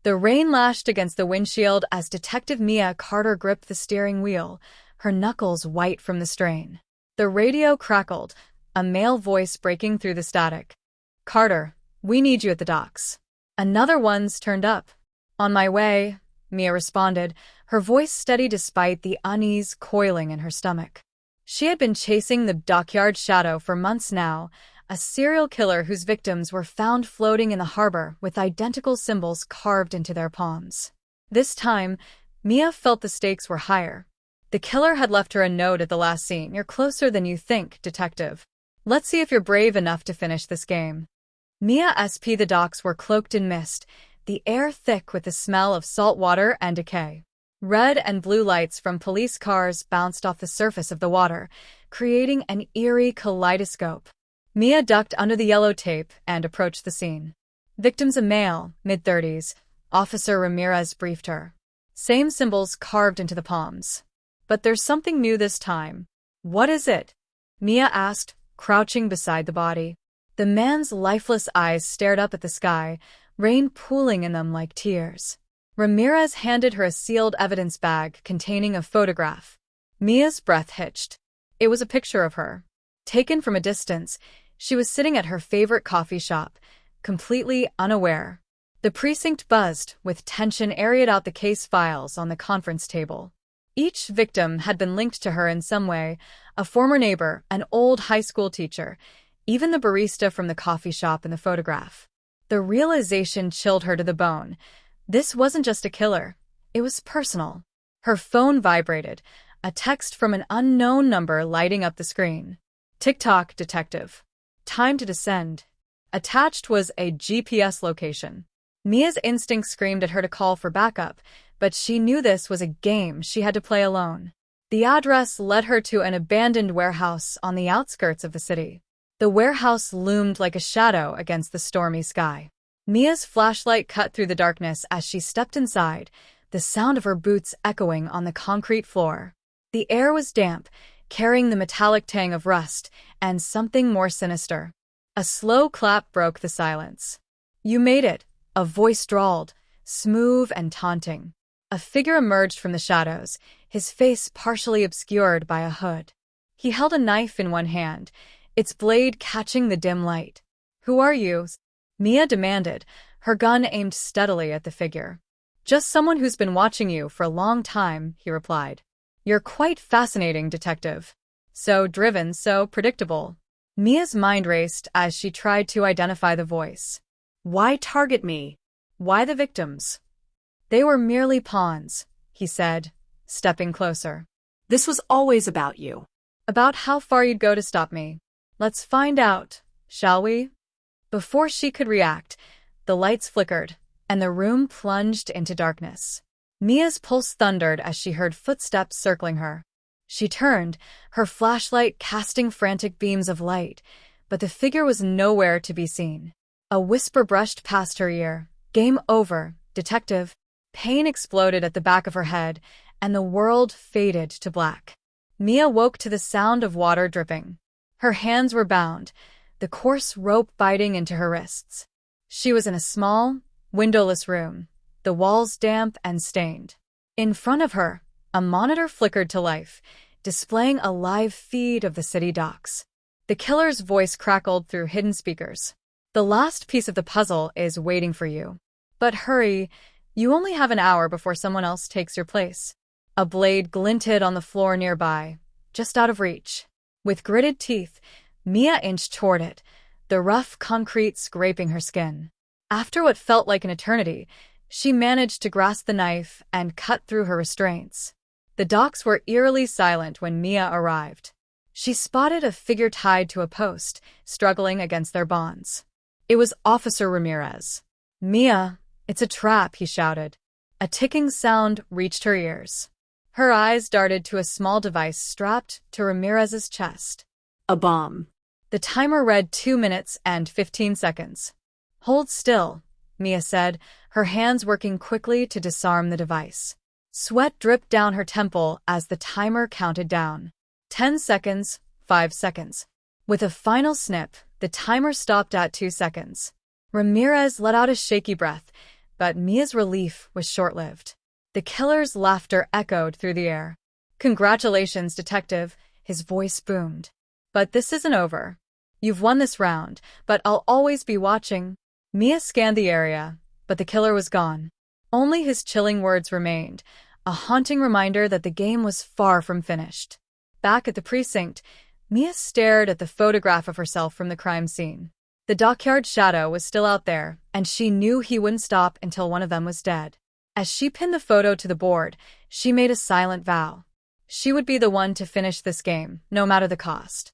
The rain lashed against the windshield as Detective Mia Carter gripped the steering wheel, her knuckles white from the strain. The radio crackled, a male voice breaking through the static. "Carter, we need you at the docks." "Another one's turned up." "On my way," Mia responded, her voice steady despite the unease coiling in her stomach. She had been chasing the dockyard shadow for months now, a serial killer whose victims were found floating in the harbor with identical symbols carved into their palms. This time, Mia felt the stakes were higher. The killer had left her a note at the last scene. "You're closer than you think, detective. Let's see if you're brave enough to finish this game." The docks were cloaked in mist, the air thick with the smell of salt water and decay. Red and blue lights from police cars bounced off the surface of the water, creating an eerie kaleidoscope. Mia ducked under the yellow tape and approached the scene. "Victim's a male, mid-30s, Officer Ramirez briefed her. Same symbols carved into the palms. But there's something new this time." "What is it?" Mia asked, crouching beside the body. The man's lifeless eyes stared up at the sky, rain pooling in them like tears. Ramirez handed her a sealed evidence bag containing a photograph. Mia's breath hitched. It was a picture of her. Taken from a distance, she was sitting at her favorite coffee shop, completely unaware. The precinct buzzed, with tension areated out the case files on the conference table. Each victim had been linked to her in some way, a former neighbor, an old high school teacher, even the barista from the coffee shop in the photograph. The realization chilled her to the bone. This wasn't just a killer. It was personal. Her phone vibrated, a text from an unknown number lighting up the screen. "Tick-tock, detective. Time to descend." Attached was a GPS location. Mia's instinct screamed at her to call for backup, but she knew this was a game she had to play alone. The address led her to an abandoned warehouse on the outskirts of the city. The warehouse loomed like a shadow against the stormy sky. Mia's flashlight cut through the darkness as she stepped inside, the sound of her boots echoing on the concrete floor. The air was damp, carrying the metallic tang of rust and something more sinister. A slow clap broke the silence. "You made it," a voice drawled, smooth and taunting. A figure emerged from the shadows, his face partially obscured by a hood. He held a knife in one hand, its blade catching the dim light. "Who are you?" Mia demanded, her gun aimed steadily at the figure. "Just someone who's been watching you for a long time," he replied. "You're quite fascinating, detective. So driven, so predictable." Mia's mind raced as she tried to identify the voice. "Why target me? Why the victims?" "They were merely pawns," he said, stepping closer. "This was always about you." "About how far you'd go to stop me. Let's find out, shall we?" Before she could react, the lights flickered, and the room plunged into darkness. Mia's pulse thundered as she heard footsteps circling her. She turned, her flashlight casting frantic beams of light, but the figure was nowhere to be seen. A whisper brushed past her ear. "Game over, detective." Pain exploded at the back of her head, and the world faded to black. Mia woke to the sound of water dripping. Her hands were bound, the coarse rope biting into her wrists. She was in a small, windowless room, the walls damp and stained. In front of her, a monitor flickered to life, displaying a live feed of the city docks. The killer's voice crackled through hidden speakers. "The last piece of the puzzle is waiting for you. But hurry, you only have an hour before someone else takes your place." A blade glinted on the floor nearby, just out of reach. With gritted teeth, Mia inched toward it, the rough concrete scraping her skin. After what felt like an eternity, she managed to grasp the knife and cut through her restraints. The docks were eerily silent when Mia arrived. She spotted a figure tied to a post, struggling against their bonds. It was Officer Ramirez. "Mia, it's a trap," he shouted. A ticking sound reached her ears. Her eyes darted to a small device strapped to Ramirez's chest. "A bomb." The timer read 2 minutes and 15 seconds. "Hold still," Mia said, her hands working quickly to disarm the device. Sweat dripped down her temple as the timer counted down. 10 seconds, 5 seconds. With a final snip, the timer stopped at 2 seconds. Ramirez let out a shaky breath, But Mia's relief was short-lived. The killer's laughter echoed through the air. "Congratulations, detective," his voice boomed. "But this isn't over. You've won this round, but I'll always be watching." Mia scanned the area, but the killer was gone. Only his chilling words remained, a haunting reminder that the game was far from finished. Back at the precinct, Mia stared at the photograph of herself from the crime scene. The dockyard shadow was still out there, and she knew he wouldn't stop until one of them was dead. As she pinned the photo to the board, she made a silent vow. She would be the one to finish this game, no matter the cost.